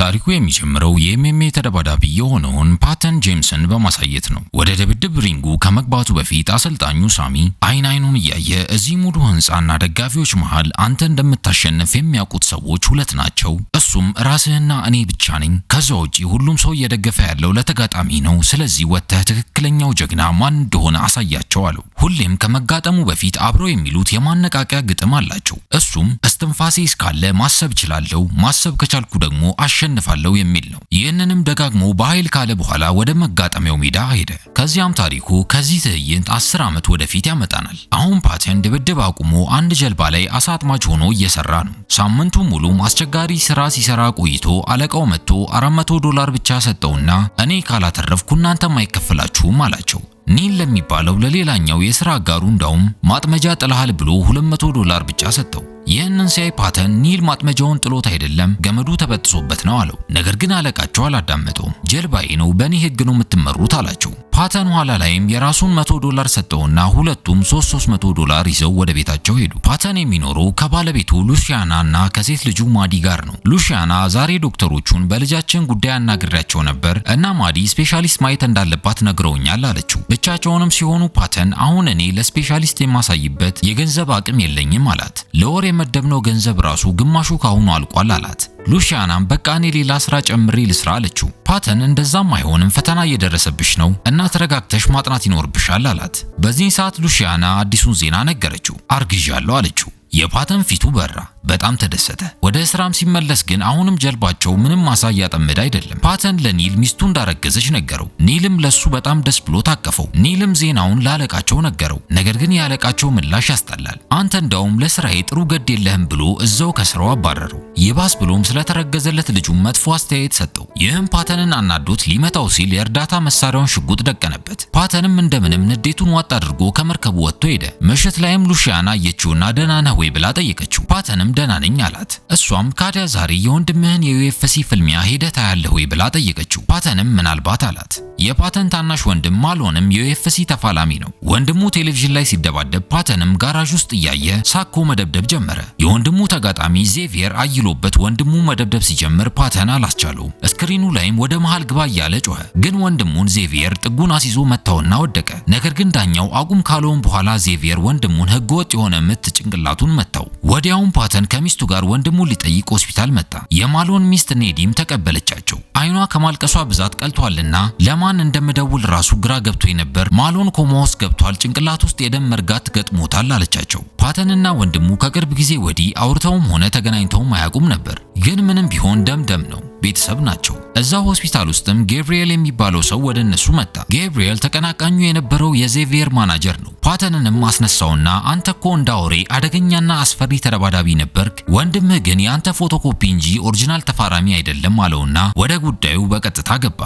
ታሪኩ የሚጀምረው የኤምኤምኤ ተደባዳቢ የሆነውን ፓተን ጄምስን በማሳየት ነው። ወደ ድብድብ ሪንጉ ከመግባቱ በፊት አሰልጣኙ ሳሚ አይኑን እያየ እዚህ ሙሉ ህንጻና ደጋፊዎች መሃል አንተ እንደምታሸንፍ የሚያውቁት ሰዎች ሁለት ናቸው፣ እሱም ራስህና እኔ ብቻ ነኝ። ከዛ ውጪ ሁሉም ሰው እየደገፈ ያለው ለተጋጣሚ ነው። ስለዚህ ወጥተህ ትክክለኛው ጀግና ማን እንደሆነ አሳያቸው አለው። ሁሌም ከመጋጠሙ በፊት አብረው የሚሉት የማነቃቂያ ግጥም አላቸው። እሱም እስትንፋሴ እስካለ ማሰብ እችላለሁ፣ ማሰብ ከቻልኩ ደግሞ አሸንፋለሁ የሚል ነው። ይህንንም ደጋግሞ በኃይል ካለ በኋላ ወደ መጋጠሚያው ሜዳ ሄደ። ከዚያም ታሪኩ ከዚህ ትዕይንት 10 ዓመት ወደፊት ያመጣናል። አሁን ፓተን ድብድብ አቁሞ አንድ ጀልባ ላይ አሳ አጥማጅ ሆኖ እየሰራ ነው። ሳምንቱ ሙሉም አስቸጋሪ ስራ ሲሰራ ቆይቶ አለቃው መጥቶ $400 ብቻ ሰጠውና እኔ ካላተረፍኩ እናንተም አይከፈላችሁም አላቸው። ኒል ለሚባለው ለሌላኛው የሥራ አጋሩ እንዳውም ማጥመጃ ጥለሃል ብሎ $200 ብቻ ሰጠው። ይህንን ሲያይ ፓተን ኒል ማጥመጃውን ጥሎት አይደለም ገመዱ ተበጥሶበት ነው አለው። ነገር ግን አለቃቸው አላዳመጠውም። ጀልባዬ ነው፣ በእኔ ህግ ነው የምትመሩት አላቸው። ፓተን ኋላ ላይም የራሱን $100 ሰጠውና ሁለቱም $300 ይዘው ወደ ቤታቸው ሄዱ። ፓተን የሚኖረው ከባለቤቱ ሉሲያና እና ከሴት ልጁ ማዲ ጋር ነው። ሉሲያና ዛሬ ዶክተሮቹን በልጃችን ጉዳይ አናግሬያቸው ነበር እና ማዲ ስፔሻሊስት ማየት እንዳለባት ነግረውኛል አለችው። ብቻቸውንም ሲሆኑ ፓተን አሁን እኔ ለስፔሻሊስት የማሳይበት የገንዘብ አቅም የለኝም አላት። ለወር የመደብነው ገንዘብ ራሱ ግማሹ ካሁኑ አልቋል አላት። ሉሲያናም በቃ እኔ ሌላ ስራ ጨምሬ ልስራ አለችው። ፓተን እንደዛም አይሆንም፣ ፈተና እየደረሰብሽ ነው እና ተረጋግተሽ ማጥናት ይኖርብሻል አላት። በዚህ ሰዓት ሉሲያና አዲሱን ዜና ነገረችው። አርግዣለሁ አለችው። የፓተን ፊቱ በራ፣ በጣም ተደሰተ። ወደ ስራም ሲመለስ ግን አሁንም ጀልባቸው ምንም ማሳ እያጠመደ አይደለም። ፓተን ለኒል ሚስቱ እንዳረገዘች ነገረው። ኒልም ለሱ በጣም ደስ ብሎ ታቀፈው። ኒልም ዜናውን ላለቃቸው ነገረው። ነገር ግን ያለቃቸው ምላሽ ያስጠላል። አንተ እንደውም ለስራዬ ጥሩ ገድ የለህም ብሎ እዛው ከስራው አባረረው። ይባስ ብሎም ስለተረገዘለት ልጁ መጥፎ አስተያየት ሰጠው። ይህም ፓተንን አናዶት ሊመታው ሲል የእርዳታ መሳሪያውን ሽጉጥ ደቀነበት። ፓተንም እንደምንም ንዴቱን ዋጥ አድርጎ ከመርከቡ ወጥቶ ሄደ። ምሽት ላይም ሉሲያና አየችውና ደህና ነህ ወይ ብላ ጠየቀችው። ፓተንም ደህና ነኝ አላት። እሷም ካዲያ ዛሬ የወንድምህን የዩኤፍሲ ፍልሚያ ሄደህ ታያለህ ወይ ብላ ጠየቀችው። ፓተንም ምናልባት አላት። የፓተን ታናሽ ወንድም ማሎንም የዩኤፍሲ ተፋላሚ ነው። ወንድሙ ቴሌቪዥን ላይ ሲደባደብ ፓተንም ጋራዥ ውስጥ እያየ ሳኮ መደብደብ ጀመረ። የወንድሙ ተጋጣሚ ዜቪየር አይሎበት ወንድሙ መደብደብ ሲጀምር ፓተን አላስቻለውም። ስክሪኑ ላይም ወደ መሃል ግባ እያለ ጮኸ። ግን ወንድሙን ዜቪየር ጥጉን አስይዞ መታውና ወደቀ። ነገር ግን ዳኛው አቁም ካለውም በኋላ ዜቪየር ወንድሙን ህገወጥ የሆነ ምት ጭንቅላቱን መታው። ወዲያውም ፓተን ከሚስቱ ጋር ወንድሙን ሊጠይቅ ሆስፒታል መጣ። የማሎን ሚስት ኔዲም ተቀበለቻቸው። አይኗ ከማልቀሷ ብዛት ቀልቷልና ለማን እንደምደውል ራሱ ግራ ገብቶኝ ነበር። ማሎን ኮማ ውስጥ ገብቷል፣ ጭንቅላት ውስጥ የደም መርጋት ገጥሞታል አለቻቸው። ፓተንና ወንድሙ ከቅርብ ጊዜ ወዲህ አውርተውም ሆነ ተገናኝተውም አያውቁም ነበር። ግን ምንም ቢሆን ደም ነው፣ ቤተሰብ ናቸው። እዛው ሆስፒታል ውስጥም ጌብሪኤል የሚባለው ሰው ወደ እነሱ መጣ። ጌብሪኤል ተቀናቃኙ የነበረው የዜቪየር ማናጀር ነው። ፓተንንም አስነሳውና አንተ እኮ እንዳውሬ አደገኛና አስፈሪ ተደባዳቢ ነበርክ፣ ወንድምህ ግን የአንተ ፎቶኮፒ እንጂ ኦሪጂናል ተፋራሚ አይደለም አለውና ወደ ጉዳዩ በቀጥታ ገባ።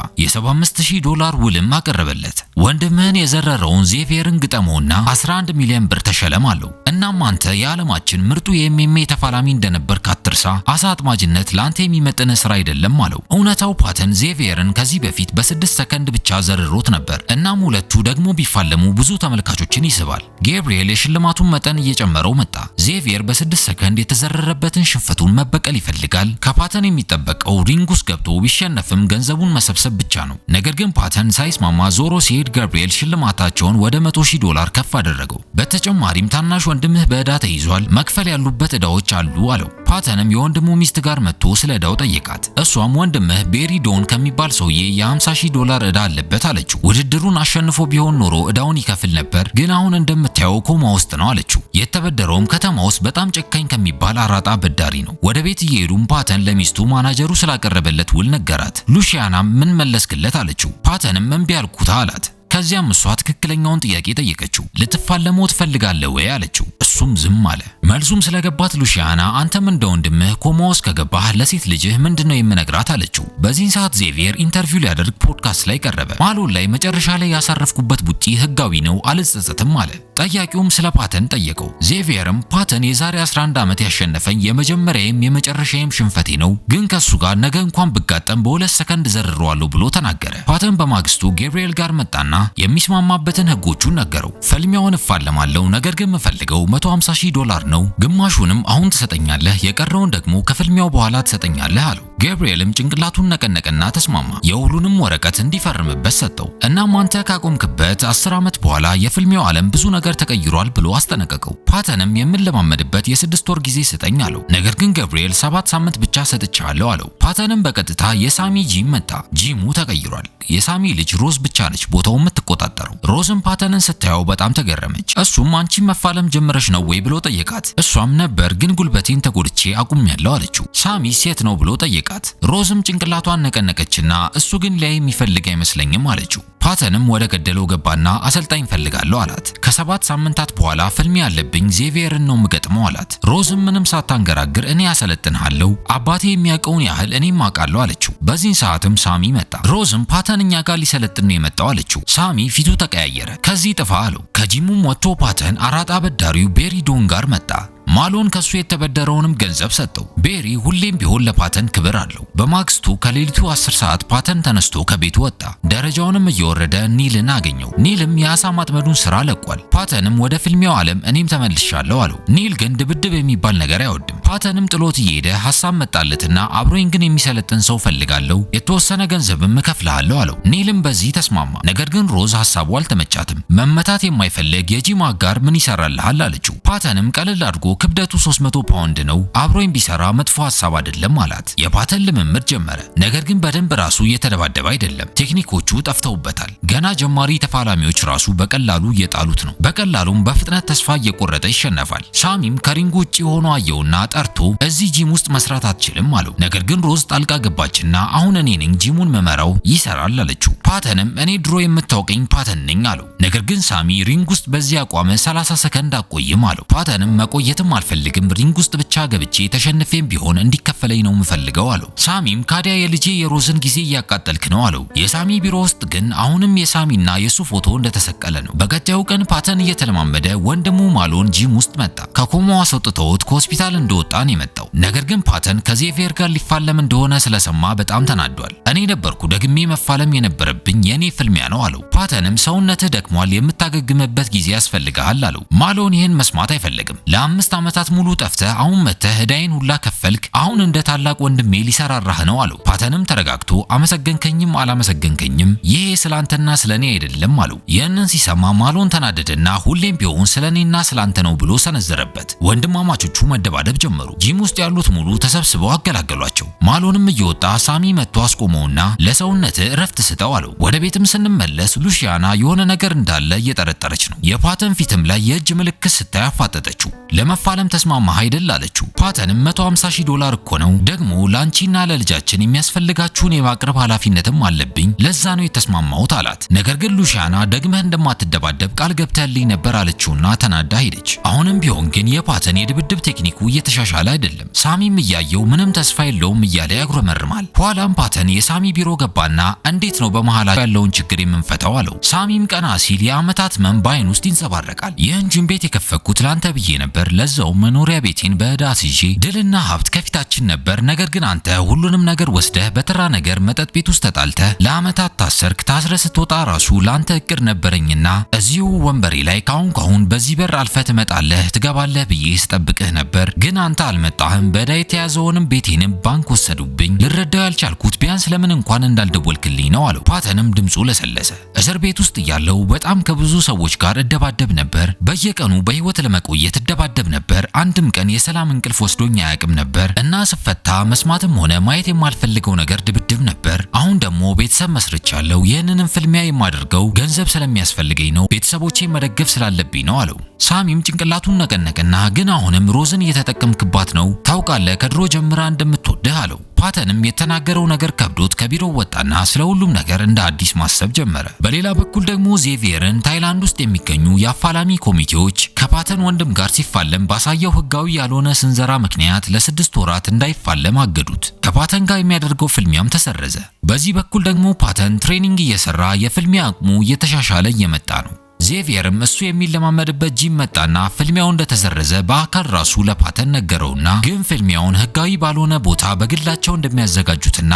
$75,000 ውልም አቀረበለት። ወንድምህን የዘረረውን ዜቪየርን ግጠመውና 11 ሚሊዮን ብር ተሸለም አለው። እናም አንተ የዓለማችን ምርጡ የኤምኤምኤ ተፋላሚ እንደነበርክ አትርሳ፣ አሳ አጥማጅነት ለአንተ የሚመጥን ስራ አይደለም አለው። እውነታው ፓተን ዜቪየርን ከዚህ በፊት በ6 ሰከንድ ብቻ ዘርሮት ነበር። እናም ሁለቱ ደግሞ ቢፋለሙ ብዙ ተመልካቾችን ይስባል። ጌብሪኤል የሽልማቱን መጠን እየጨመረው መጣ። ዜቪየር በ6 ሰከንድ የተዘረረበትን ሽንፈቱን መበቀል ይፈልጋል። ከፓተን የሚጠበቀው ሪንግ ውስጥ ገብቶ ቢሸነፍም ገንዘቡን መሰብሰብ ብቻ ነው። ነገር ግን ፓተን ሳይስማማ ዞሮ ሲሄድ ገብርኤል ሽልማታቸውን ወደ $100,000 ከፍ አደረገው። በተጨማሪም ታናሽ ወንድምህ በዕዳ ተይዟል፣ መክፈል ያሉበት ዕዳዎች አሉ አለው። ፓተንም የወንድሙ ሚስት ጋር መጥቶ ስለ ዕዳው ጠየቃት። እሷም ወንድምህ ቤሪ ዶን ከሚባል ሰውዬ $50,000 ዕዳ አለበት አለችው። ውድድሩን አሸንፎ ቢሆን ኖሮ ዕዳውን ይከፍል ነበር፣ ግን አሁን እንደምታየው ኮማ ውስጥ ነው አለችው። የተበደረውም ከተማ ውስጥ በጣም ጨካኝ ከሚባል አራጣ በዳሪ ነው። ወደ ቤት እየሄዱም ፓተን ለሚስቱ ማናጀሩ ስላቀረበለት ውል ነገራት። ሉሲያናም ምን መለስክለት አለችው። ፓተንም እምቢ አልኩት አላት። ከዚያም እሷ ትክክለኛውን ጥያቄ ጠየቀችው። ልትፋለመው ትፈልጋለህ ወይ አለችው። እሱም ዝም አለ። መልሱም ስለገባት ሉሲያና አንተም እንደ ወንድምህ ኮማ ውስጥ ከገባህ ለሴት ልጅህ ምንድነው የምነግራት አለችው። በዚህን ሰዓት ዜቪየር ኢንተርቪው ሊያደርግ ፖድካስት ላይ ቀረበ። ማሎን ላይ መጨረሻ ላይ ያሳረፍኩበት ቡጢ ህጋዊ ነው አልጸጸትም አለ። ጠያቂውም ስለ ፓተን ጠየቀው። ዜቪየርም ፓተን የዛሬ 11 ዓመት ያሸነፈኝ የመጀመሪያዬም የመጨረሻዬም ሽንፈቴ ነው፣ ግን ከሱ ጋር ነገ እንኳን ብጋጠም በ2 ሰከንድ ዘርረዋለሁ ብሎ ተናገረ። ፓተን በማግስቱ ጌብሪኤል ጋር መጣና የሚስማማበትን ህጎቹን ነገረው። ፍልሚያውን እፋለማለሁ፣ ነገር ግን የምፈልገው $150,000 ነው። ግማሹንም አሁን ትሰጠኛለህ፣ የቀረውን ደግሞ ከፍልሚያው በኋላ ትሰጠኛለህ አለው። ገብርኤልም ጭንቅላቱን ነቀነቀና ተስማማ። የሁሉንም ወረቀት እንዲፈርምበት ሰጠው። እናም አንተ ካቆምክበት 10 ዓመት በኋላ የፍልሚያው ዓለም ብዙ ነገር ተቀይሯል ብሎ አስጠነቀቀው። ፓተንም የምንለማመድበት የ6 ወር ጊዜ ስጠኝ አለው። ነገር ግን ገብርኤል 7 ሳምንት ብቻ ሰጥቻለሁ አለው። ፓተንም በቀጥታ የሳሚ ጂም መጣ። ጂሙ ተቀይሯል። የሳሚ ልጅ ሮዝ ብቻ ነች ቦታው የምትቆጣጠረው። ሮዝም ፓተንን ስታየው በጣም ተገረመች። እሱም አንቺ መፋለም ጀምረሽ ነው ወይ ብሎ ጠየቃት። እሷም ነበር ግን ጉልበቴን ተጎድቼ አቁሜያለሁ አለችው። ሳሚ ሴት ነው ብሎ ጠየቃት። ሮዝም ጭንቅላቷን ነቀነቀችና እሱ ግን ላይ የሚፈልግ አይመስለኝም አለችው። ፓተንም ወደ ገደለው ገባና አሰልጣኝ ፈልጋለሁ አላት። ከ7 ሳምንታት በኋላ ፍልሚ ያለብኝ ዜቪየርን ነው የምገጥመው አላት። ሮዝም ምንም ሳታንገራግር እኔ ያሰለጥንሃለሁ፣ አባቴ የሚያውቀውን ያህል እኔም አውቃለሁ አለችው። በዚህ ሰዓትም ሳሚ መጣ። ሮዝም ፓተን እኛ ጋር ሊሰለጥን ነው የመጣው አለችው። ሳሚ ፊቱ ተቀያየረ። ከዚህ ጥፋ አለው። ከጂሙም ወጥቶ ፓተን አራጣ አበዳሪው ቤሪ ዶን ጋር መጣ። ማሎን ከሱ የተበደረውንም ገንዘብ ሰጠው። ቤሪ ሁሌም ቢሆን ለፓተን ክብር አለው። በማግስቱ ከሌሊቱ 10 ሰዓት ፓተን ተነስቶ ከቤቱ ወጣ። ደረጃውንም እየወረደ ኒልን አገኘው። ኒልም የአሳ ማጥመዱን ስራ ለቋል። ፓተንም ወደ ፍልሚያው ዓለም እኔም ተመልሻለሁ አለው። ኒል ግን ድብድብ የሚባል ነገር አይወድም። ፓተንም ጥሎት እየሄደ ሐሳብ መጣለትና አብሮኝ ግን የሚሰለጥን ሰው ፈልጋለሁ፣ የተወሰነ ገንዘብም እከፍልሃለሁ አለው። ኒልም በዚህ ተስማማ። ነገር ግን ሮዝ ሐሳቡ አልተመቻትም። መመታት የማይፈልግ የጂም አጋር ምን ይሰራልሃል አለችው። ፓተንም ቀለል አድርጎ ክብደቱ 300 ፓውንድ ነው፣ አብሮኝ ቢሰራ መጥፎ ሐሳብ አይደለም አላት። የፓተን ልምምድ ጀመረ። ነገር ግን በደንብ ራሱ እየተደባደበ አይደለም። ቴክኒኮቹ ጠፍተውበታል። ገና ጀማሪ ተፋላሚዎች ራሱ በቀላሉ እየጣሉት ነው። በቀላሉም በፍጥነት ተስፋ እየቆረጠ ይሸነፋል። ሳሚም ከሪንጉ ውጪ ሆኖ አየውና ጠርቶ እዚህ ጂም ውስጥ መስራት አትችልም አለው። ነገር ግን ሮዝ ጣልቃ ገባችና አሁን እኔ ነኝ ጂሙን መመራው፣ ይሰራል አለችው። ፓተንም እኔ ድሮ የምታውቀኝ ፓተን ነኝ አለው። ነገር ግን ሳሚ ሪንግ ውስጥ በዚህ አቋመ 30 ሰከንድ አቆይም አለው። ፓተንም መቆየትም አልፈልግም፣ ሪንግ ውስጥ ብቻ ገብቼ ተሸንፌም ቢሆን እንዲከፈለኝ ነው የምፈልገው አለው። ሳሚም ካዲያ የልጄ የሮዝን ጊዜ እያቃጠልክ ነው አለው። የሳሚ ቢሮ ውስጥ ግን አሁንም የሳሚና የሱ ፎቶ እንደተሰቀለ ነው። በቀጣዩ ቀን ፓተን እየተለማመደ ወንድሙ ማሎን ጂም ውስጥ መጣ። ከኮማው አስወጥተውት ከሆስፒታል እንደወጣ ነው የመጣው። ነገር ግን ፓተን ከዜቪየር ጋር ሊፋለም እንደሆነ ስለሰማ በጣም ተናዷል። እኔ ነበርኩ ደግሜ መፋለም የነበረብኝ፣ የኔ ፍልሚያ ነው አለው። ፓተንም ሰውነትህ ደክሟል፣ የምታገግምበት ጊዜ ያስፈልግሃል አለው። ማሎን ይህን መስማት አይፈልግም። ለ5 ዓመታት ሙሉ ጠፍተህ አሁን መተህ ዕዳዬን ሁላ ከፈልክ፣ አሁን እንደ ታላቅ ወንድሜ ሊሰራራህ ነው አለው። ፓተንም ተረጋግቶ አመሰገንከኝም አላመሰገንከኝም ይሄ ስላንተና ስለኔ አይደለም አለው። ይህንን ሲሰማ ማሎን ተናደደና ሁሌም ቢሆን ስለኔና ስላንተ ነው ብሎ ሰነዘረበት። ወንድማማቾቹ መደባደብ ጀመሩ። ጂም ውስጥ ያሉት ሙሉ ተሰብስበው አገላገሏቸው። ማሎንም እየወጣ ሳሚ መጥቶ አስቆመውና ለሰውነትህ እረፍት ስጠው አለው። ወደ ቤትም ስንመለስ ሉሺያና የሆነ ነገር እንዳለ እየጠረጠረች ነው። የፓተን ፊትም ላይ የእጅ ምልክት ስታይ አፋጠጠችው። ለመፋለም ተስማማህ አይደል አለችው። ፓተንም $150,000 እኮ ነው፣ ደግሞ ላንቺና ለልጃችን የሚያስፈልጋችሁን የማቅረብ ኃላፊነትም አለብኝ፣ ለዛ ነው የተስማማሁት አላት። ነገር ግን ሉሺያና ደግመህ እንደማትደባደብ ቃል ገብተህልኝ ነበር አለችውና ተናዳ ሄደች። አሁንም ቢሆን ግን የፓተን የድብድብ ቴክኒኩ እየተሻሻለ አይደለም። ሳሚም እያየው ምንም ተስፋ የለውም እያለ ያጉረመርማል። ኋላም ፓተን የሳሚ ቢሮ ገባና እንዴት ነው በመሃላቸው ያለውን ችግር የምንፈታው አለው። ሳሚም ቀና ሲል የዓመታት ህመም በዓይን ውስጥ ይንጸባረቃል። ይህን ጂም ቤት የከፈኩት ላንተ ብዬ ነበር፣ ለዛው መኖሪያ ቤቴን በዕዳ አስይዤ ድልና ሀብት ከፊታችን ነበር። ነገር ግን አንተ ሁሉንም ነገር ወስደህ በተራ ነገር መጠጥ ቤት ውስጥ ተጣልተህ ለዓመታት ታሰርክ። ታስረ ስትወጣ ራሱ ላንተ እቅድ ነበረኝና እዚሁ ወንበሬ ላይ ካሁን በዚህ በር አልፈህ ትመጣለህ ትገባለህ ብዬ ስጠብቅህ ነበር። ግን አንተ አልመጣህም። በዕዳ የተያዘውንም ቤቴንም ባንክ ወሰዱብኝ። ልረዳው ያልቻልኩት ቢያንስ ለምን እንኳን እንዳልደወልክልኝ ነው አለው። ፓተንም ድምፁ ለሰለሰ። እስር ቤት ውስጥ ያለው በጣም ከብዙ ሰዎች ጋር እደባደብ ነበር። በየቀኑ በህይወት ለመቆየት እደባደብ ነበር። አንድም ቀን የሰላም እንቅልፍ ወስዶኝ አያውቅም ነበር እና ስፈታ መስማትም ሆነ ማየት የማልፈልገው ነገር ድብድብ ነበር። አሁን ደግሞ ቤተሰብ መስርቻለሁ። ይህንንም ፍልሚያ የማደርገው ገንዘብ ስለሚያስፈልገኝ ነው፣ ቤተሰቦቼን መደገፍ ስላለብኝ ነው አለው። ሳሚም ጭንቅላቱን ነቀነቀና ግን አሁንም ሮዝን እየተጠቀምክባት ነው፣ ታውቃለህ ከድሮ ጀምራ እንደምትወድህ አለው። ፓተንም የተናገረው ነገር ከብዶት ከቢሮው ወጣና ስለ ሁሉም ነገር እንደ አዲስ ማሰብ ጀመረ። በሌላ በኩል ደግሞ ዜቪየርን ታይላንድ ውስጥ የሚገኙ የአፋላሚ ኮሚቴዎች ከፓተን ወንድም ጋር ሲፋለም ባሳየው ህጋዊ ያልሆነ ስንዘራ ምክንያት ለ6 ወራት እንዳይፋለም አገዱት። ከፓተን ጋር የሚያደርገው ፍልሚያም ተሰረዘ። በዚህ በኩል ደግሞ ፓተን ትሬኒንግ እየሰራ የፍልሚያ አቅሙ እየተሻሻለ እየመጣ ነው። ዜቪየርም እሱ የሚለማመድበት ጂም መጣና ፍልሚያው እንደተሰረዘ በአካል ራሱ ለፓተን ነገረውና ግን ፍልሚያውን ህጋዊ ባልሆነ ቦታ በግላቸው እንደሚያዘጋጁትና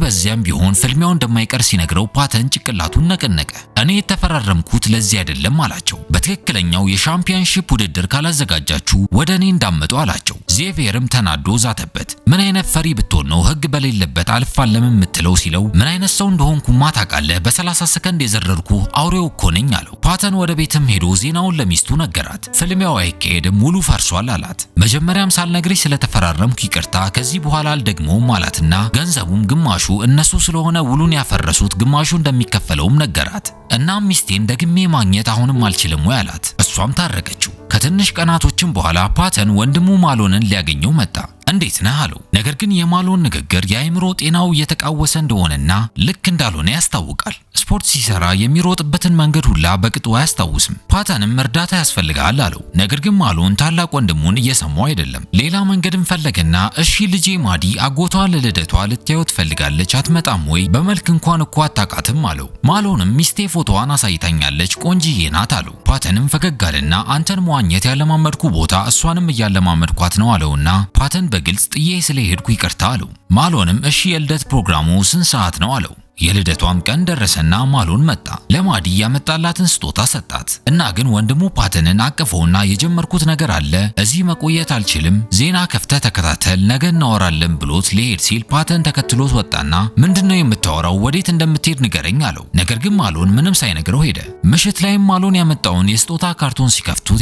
በዚያም ቢሆን ፍልሚያው እንደማይቀር ሲነግረው ፓተን ጭንቅላቱን ነቀነቀ። እኔ የተፈራረምኩት ለዚህ አይደለም አላቸው። በትክክለኛው የሻምፒዮንሺፕ ውድድር ካላዘጋጃችሁ ወደ እኔ እንዳመጡ አላቸው። ዜቪየርም ተናዶ ዛተበት። ምን አይነት ፈሪ ብትሆን ነው ህግ በሌለበት አልፋለም የምትለው ሲለው ምን አይነት ሰው እንደሆንኩማ ታውቃለህ፣ በ30 ሰከንድ የዘረርኩ አውሬው እኮ ነኝ አለው። ፓተን ወደ ቤትም ሄዶ ዜናውን ለሚስቱ ነገራት። ፍልሚያው አይካሄድም፣ ሙሉ ፈርሷል አላት። መጀመሪያም ሳልነግርሽ ስለተፈራረምኩ ይቅርታ፣ ከዚህ በኋላ አልደግመውም አላትና ገንዘቡም ግማሹ እነሱ ስለሆነ ውሉን ያፈረሱት ግማሹ እንደሚከፈለውም ነገራት። እናም ሚስቴን ደግሜ ማግኘት አሁንም አልችልም ወይ አላት። እሷም ታረቀችው። ከትንሽ ቀናቶችም በኋላ ፓተን ወንድሙ ማሎንን ሊያገኘው መጣ። እንዴት ነህ አለው። ነገር ግን የማሎን ንግግር የአእምሮ ጤናው እየተቃወሰ እንደሆነና ልክ እንዳልሆነ ያስታውቃል። ስፖርት ሲሰራ የሚሮጥበትን መንገድ ሁላ በቅጡ አያስታውስም። ፓተንም እርዳታ ያስፈልጋል አለው። ነገር ግን ማሎን ታላቅ ወንድሙን እየሰማው አይደለም። ሌላ መንገድም ፈለገና እሺ ልጄ ማዲ አጎቷ ለልደቷ ልታየው ትፈልጋለች፣ አትመጣም ወይ? በመልክ እንኳን እኮ አታውቃትም አለው። ማሎንም ሚስቴ ፎቶዋን አሳይታኛለች፣ ቆንጂዬ ናት አለው። ፓተንም ፈገግ አለና አንተን መዋኘት ያለማመድኩ ቦታ እሷንም እያለማመድኳት ነው አለውና ፓተን በግልጽ ጥዬ ስለሄድኩ ይቅርታ አለው። ማሎንም እሺ የልደት ፕሮግራሙ ስንት ሰዓት ነው አለው። የልደቷም ቀን ደረሰና ማሎን መጣ። ለማዲ ያመጣላትን ስጦታ ሰጣት እና ግን ወንድሙ ፓተንን አቀፈውና የጀመርኩት ነገር አለ፣ እዚህ መቆየት አልችልም፣ ዜና ከፍተህ ተከታተል፣ ነገ እናወራለን ብሎት ሊሄድ ሲል ፓተን ተከትሎት ወጣና ምንድነው የምታወራው? ወዴት እንደምትሄድ ንገረኝ አለው። ነገር ግን ማሎን ምንም ሳይነግረው ሄደ። ምሽት ላይም ማሎን ያመጣውን የስጦታ ካርቶን ሲከፍቱት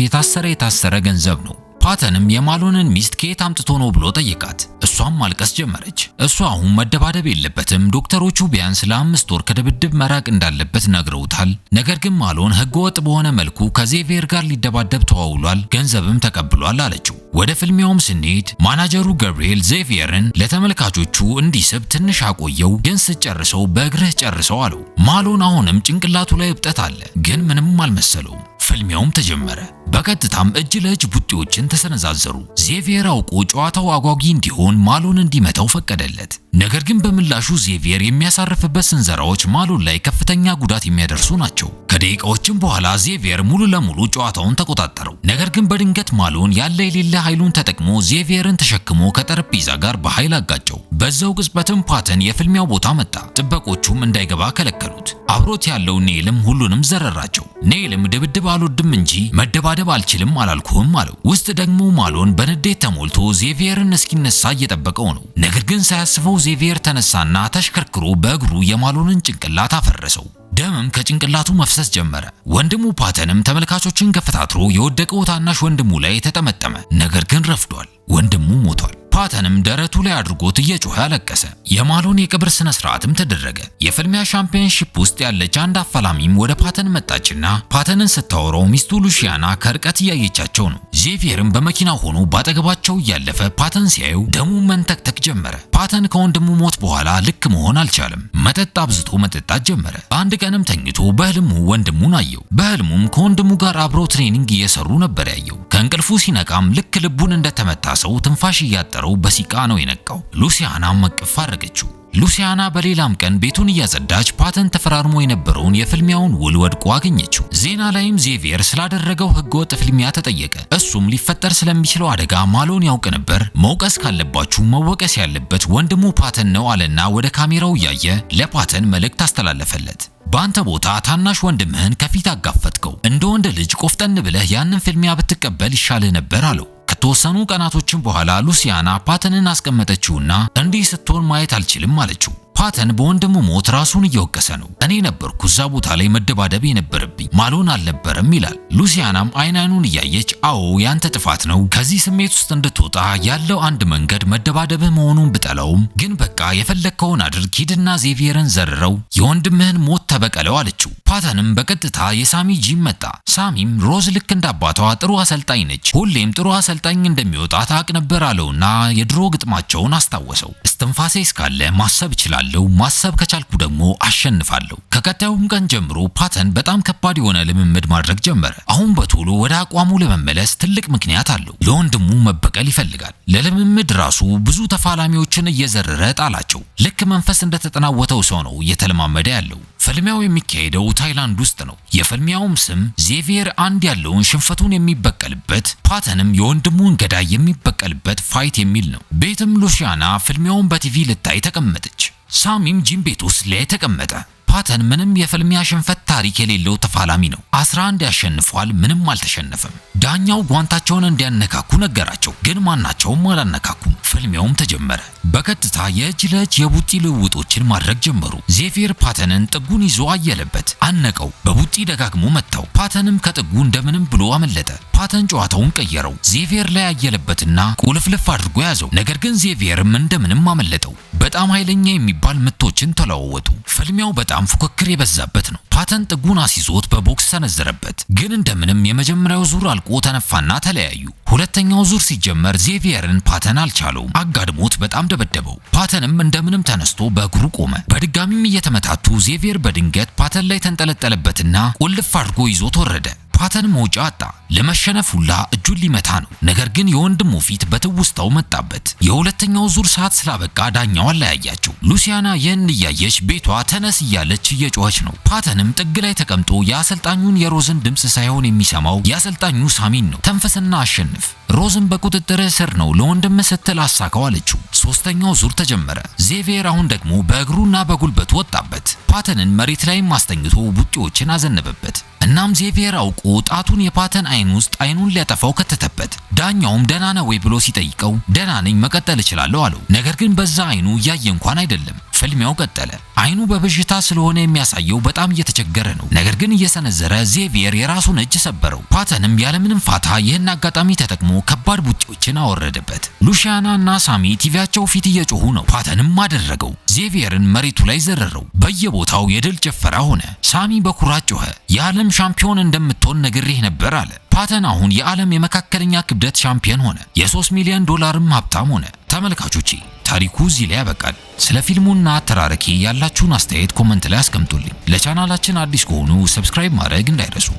የታሰረ ገንዘብ ነው። ፓተንም የማሎንን ሚስት ከየት አምጥቶ ነው ብሎ ጠየቃት። እሷም ማልቀስ ጀመረች። እሷ አሁን መደባደብ የለበትም፣ ዶክተሮቹ ቢያንስ ለ5 ወር ከድብድብ መራቅ እንዳለበት ነግረውታል። ነገር ግን ማሎን ህገወጥ በሆነ መልኩ ከዜቪየር ጋር ሊደባደብ ተዋውሏል፣ ገንዘብም ተቀብሏል አለችው። ወደ ፍልሚያውም ስንሄድ ማናጀሩ ገብርኤል ዜቪየርን ለተመልካቾቹ እንዲስብ ትንሽ አቆየው፣ ግን ስጨርሰው በእግርህ ጨርሰው አለው። ማሎን አሁንም ጭንቅላቱ ላይ እብጠት አለ፣ ግን ምንም አልመሰለውም። ፍልሚያውም ተጀመረ። በቀጥታም እጅ ለእጅ ቡጢዎችን ተሰነዛዘሩ። ዜቪየር አውቆ ጨዋታው አጓጊ እንዲሆን ማሎን እንዲመታው ፈቀደለት። ነገር ግን በምላሹ ዜቪየር የሚያሳርፍበት ስንዘራዎች ማሎን ላይ ከፍተኛ ጉዳት የሚያደርሱ ናቸው። ከደቂቃዎችም በኋላ ዜቪየር ሙሉ ለሙሉ ጨዋታውን ተቆጣጠረው። ነገር ግን በድንገት ማሎን ያለ የሌለ ኃይሉን ተጠቅሞ ዜቪየርን ተሸክሞ ከጠረጴዛ ጋር በኃይል አጋጨው። በዛው ቅጽበትም ፓተን የፍልሚያው ቦታ መጣ። ጥበቆቹም እንዳይገባ ከለከሉት። አብሮት ያለው ኔልም ሁሉንም ዘረራቸው። ኔልም ድብድብ አልወድም እንጂ መደባደብ አልችልም አላልኩህም አለው። ውስጥ ደግሞ ማሎን በንዴት ተሞልቶ ዜቪየርን እስኪነሳ እየጠበቀው ነው። ነገር ግን ሳያስበው ዜቪየር ተነሳና ተሽከርክሮ በእግሩ የማሎንን ጭንቅላት አፈረሰው። ደምም ከጭንቅላቱ መፍሰስ ጀመረ። ወንድሙ ፓተንም ተመልካቾችን ገፈታትሮ የወደቀው ታናሽ ወንድሙ ላይ ተጠመጠመ። ነገር ግን ረፍዷል። ወንድሙ ሞቷል። ፓተንም ደረቱ ላይ አድርጎት እየጮኸ አለቀሰ። የማሎን የቀብር ስነ ስርዓትም ተደረገ። የፍልሚያ ሻምፒዮንሺፕ ውስጥ ያለች አንድ አፋላሚም ወደ ፓተን መጣችና ፓተንን ስታወራው ሚስቱ ሉሲያና ከርቀት እያየቻቸው ነው። ዜቪየርም በመኪና ሆኖ ባጠገባቸው እያለፈ ፓተን ሲያዩ ደሙ መንተክተክ ጀመረ። ፓተን ከወንድሙ ሞት በኋላ ልክ መሆን አልቻለም። መጠጥ አብዝቶ መጠጣት ጀመረ። አንድ ቀንም ተኝቶ በህልሙ ወንድሙን አየው። በህልሙም ከወንድሙ ጋር አብረው ትሬኒንግ እየሰሩ ነበር ያየው። ከእንቅልፉ ሲነቃም ልክ ልቡን እንደተመታ ሰው ትንፋሽ እያጠረው በሲቃ ነው የነቃው። ሉሲያናም መቅፍ አረገችው። ሉሲያና በሌላም ቀን ቤቱን እያጸዳች ፓተን ተፈራርሞ የነበረውን የፍልሚያውን ውል ወድቆ አገኘችው። ዜና ላይም ዜቪየር ስላደረገው ህገወጥ ፍልሚያ ተጠየቀ። እሱም ሊፈጠር ስለሚችለው አደጋ ማሎን ያውቅ ነበር። መውቀስ ካለባችሁ መወቀስ ያለበት ወንድሙ ፓተን ነው አለና ወደ ካሜራው እያየ ለፓተን መልእክት አስተላለፈለት። በአንተ ቦታ ታናሽ ወንድምህን ከፊት አጋፈጥከው። እንደ ወንድ ልጅ ቆፍጠን ብለህ ያንን ፍልሚያ ብትቀበል ይሻልህ ነበር አለው። ከተወሰኑ ቀናቶችን በኋላ ሉሲያና ፓተንን አስቀመጠችውና እንዲህ ስትሆን ማየት አልችልም አለችው። ፓተን በወንድሙ ሞት ራሱን እየወቀሰ ነው። እኔ ነበርኩ እዛ ቦታ ላይ መደባደብ የነበረብኝ፣ ማሎን አልነበረም ይላል። ሉሲያናም አይኑን እያየች አዎ ያንተ ጥፋት ነው፣ ከዚህ ስሜት ውስጥ እንድትወጣ ያለው አንድ መንገድ መደባደብህ መሆኑን ብጠላውም ግን በቃ የፈለግከውን አድርግ፣ ሂድና ዜቪየርን ዘርረው፣ የወንድምህን ሞት ተበቀለው አለችው። ፓተንም በቀጥታ የሳሚ ጂም መጣ። ሳሚም ሮዝ ልክ እንዳባቷ ጥሩ አሰልጣኝ ነች፣ ሁሌም ጥሩ አሰልጣኝ እንደሚወጣ ታውቅ ነበር አለውና የድሮ ግጥማቸውን አስታወሰው። እስትንፋሴ እስካለ ማሰብ ይችላል አምናለሁ፣ ማሰብ ከቻልኩ ደግሞ አሸንፋለሁ። ከቀጣዩም ቀን ጀምሮ ፓተን በጣም ከባድ የሆነ ልምምድ ማድረግ ጀመረ። አሁን በቶሎ ወደ አቋሙ ለመመለስ ትልቅ ምክንያት አለው። ለወንድሙ መበቀል ይፈልጋል። ለልምምድ ራሱ ብዙ ተፋላሚዎችን እየዘረረ ጣላቸው። ልክ መንፈስ እንደተጠናወተው ሰው ነው እየተለማመደ ያለው። ፍልሚያው የሚካሄደው ታይላንድ ውስጥ ነው። የፍልሚያውም ስም ዜቪየር አንድ ያለውን ሽንፈቱን የሚበቀልበት ፓተንም የወንድሙን ገዳይ የሚበቀልበት ፋይት የሚል ነው። ቤትም ሉሲያና ፍልሚያውን በቲቪ ልታይ ተቀመጠች። ሳሚም ጂም ቤት ውስጥ ላይ ተቀመጠ። ፓተን ምንም የፍልሚያ ሽንፈት ታሪክ የሌለው ተፋላሚ ነው። 11 ያሸንፏል፣ ምንም አልተሸነፈም። ዳኛው ጓንታቸውን እንዲያነካኩ ነገራቸው፣ ግን ማናቸውም አላነካኩም። ፍልሚያውም ተጀመረ። በቀጥታ የእጅ ለእጅ የቡጢ ልውውጦችን ማድረግ ጀመሩ። ዜቪየር ፓተንን ጥጉን ይዞ አየለበት፣ አነቀው፣ በቡጢ ደጋግሞ መታው። ፓተንም ከጥጉ እንደምንም ብሎ አመለጠ። ፓተን ጨዋታውን ቀየረው። ዜቪየር ላይ አየለበትና ቁልፍልፍ አድርጎ ያዘው። ነገር ግን ዜቪየርም እንደምንም አመለጠው። በጣም ኃይለኛ የሚባል ምቶችን ተለዋወጡ። ፍልሚያው በጣም ፉክክር የበዛበት ነው። ፓተን ጥጉን አስይዞት በቦክስ ሰነዘረበት፣ ግን እንደምንም የመጀመሪያው ዙር አልቆ ተነፋና ተለያዩ። ሁለተኛው ዙር ሲጀመር ዜቪየርን ፓተን አልቻለውም። አጋድሞት በጣም ደበደበው። ፓተንም እንደምንም ተነስቶ በእግሩ ቆመ። በድጋሚም እየተመታቱ ዜቪየር በድንገት ፓተን ላይ ተንጠለጠለበትና ቁልፍ አድርጎ ይዞት ወረደ። ፓተን መውጫ አጣ። ለመሸነፍ ሁላ እጁን ሊመታ ነው። ነገር ግን የወንድሙ ፊት በትውስታው መጣበት። የሁለተኛው ዙር ሰዓት ስላበቃ ዳኛው አለያያቸው። ሉሲያና ይህን እያየች ቤቷ ተነስ እያለች እየጮኸች ነው። ፓተንም ጥግ ላይ ተቀምጦ የአሰልጣኙን የሮዝን ድምፅ ሳይሆን የሚሰማው የአሰልጣኙ ሳሚን ነው። ተንፈስና አሸንፍ፣ ሮዝን በቁጥጥር ስር ነው፣ ለወንድም ስትል አሳካው አለችው። ሶስተኛው ዙር ተጀመረ። ዜቪየር አሁን ደግሞ በእግሩና በጉልበቱ ወጣበት። ፓተንን መሬት ላይ ማስተኝቶ ቡጢዎችን አዘነበበት። እናም ዜቪየር አውቆ ጣቱን የፓተን አይን ውስጥ አይኑን ሊያጠፋው ከተተበት። ዳኛውም ደህና ነህ ወይ ብሎ ሲጠይቀው ደህና ነኝ መቀጠል እችላለሁ አለው። ነገር ግን በዛ አይኑ እያየ እንኳን አይደለም። ፍልሚያው ቀጠለ። አይኑ በበሽታ ስለሆነ የሚያሳየው በጣም እየተቸገረ ነው። ነገር ግን እየሰነዘረ ዜቪየር የራሱን እጅ ሰበረው። ፓተንም ያለምንም ፋታ ይህን አጋጣሚ ተጠቅሞ ከባድ ቡጢዎችን አወረደበት። ሉሲያና እና ሳሚ ቲቪያቸው ፊት እየጮሁ ነው። ፓተንም አደረገው። ዜቪየርን መሬቱ ላይ ዘረረው። በየቦታው የድል ጭፈራ ሆነ። ሳሚ በኩራት ጮኸ። የዓለም ሻምፒዮን እንደምትሆን ነግሬህ ነበር አለ። ፓተን አሁን የዓለም የመካከለኛ ክብደት ሻምፒዮን ሆነ። የ3 ሚሊዮን ዶላርም ሀብታም ሆነ። ተመልካቾቼ ታሪኩ እዚህ ላይ ያበቃል። ስለ ፊልሙና አተራረኪ ያላችሁን አስተያየት ኮመንት ላይ አስቀምጡልኝ። ለቻናላችን አዲስ ከሆኑ ሰብስክራይብ ማድረግ እንዳይረሱ።